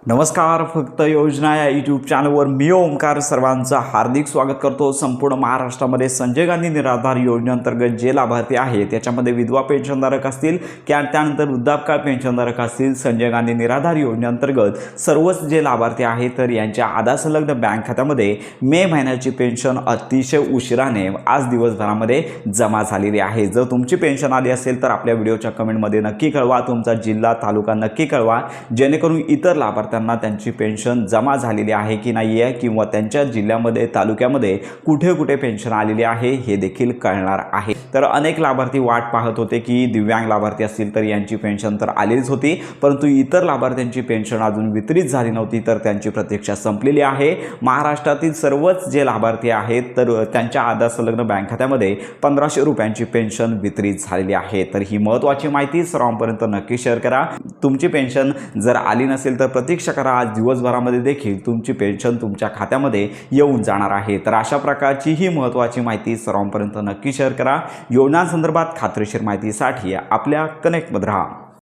नमस्कार. फक्त योजना या यूट्यूब चॅनलवर मी ओमकार सर्वांचं हार्दिक स्वागत करतो. संपूर्ण महाराष्ट्रामध्ये संजय गांधी निराधार योजनेअंतर्गत जे लाभार्थी आहेत त्याच्यामध्ये विधवा पेन्शनधारक असतील किंवा त्यानंतर वृद्धापकाळ पेन्शनधारक असतील, संजय गांधी निराधार योजनेअंतर्गत सर्वच जे लाभार्थी आहेत तर यांच्या आधार संलग्न बँक खात्यामध्ये मे महिन्याची पेन्शन अतिशय उशिराने आज दिवसभरामध्ये जमा झालेली आहे. जर तुमची पेन्शन आली असेल तर आपल्या व्हिडिओच्या कमेंटमध्ये नक्की कळवा. तुमचा जिल्हा तालुका नक्की कळवा, जेणेकरून इतर लाभार्थी त्यांची पेन्शन जमा झालेली आहे की नाही आहे किंवा त्यांच्या जिल्ह्यामध्ये तालुक्यामध्ये कुठे कुठे पेन्शन आलेली आहे हे देखील कळणार आहे. तर अनेक लाभार्थी वाट पाहत होते की दिव्यांग लाभार्थी असतील तर यांची पेन्शन तर आलीच होती, परंतु इतर लाभार्थ्यांची पेन्शन अजून वितरित झाली नव्हती, तर त्यांची प्रतीक्षा संपलेली आहे. महाराष्ट्रातील सर्वच जे लाभार्थी आहेत तर त्यांच्या आधार संलग्न बँक खात्यामध्ये 1500 रुपयांची पेन्शन वितरित झालेली आहे. तर ही महत्त्वाची माहिती सर्वांपर्यंत नक्की शेअर करा. तुमची पेन्शन जर आली नसेल तर प्रतीक्षा करा. आज दिवसभरामध्ये देखील तुमची पेन्शन तुमच्या खात्यामध्ये येऊन जाणार आहे. तर अशा प्रकारची ही महत्त्वाची माहिती सर्वांपर्यंत नक्की शेअर करा. योजनांसंदर्भात खात्रीशीर माहितीसाठी आपल्या कनेक्टमध्ये राहा.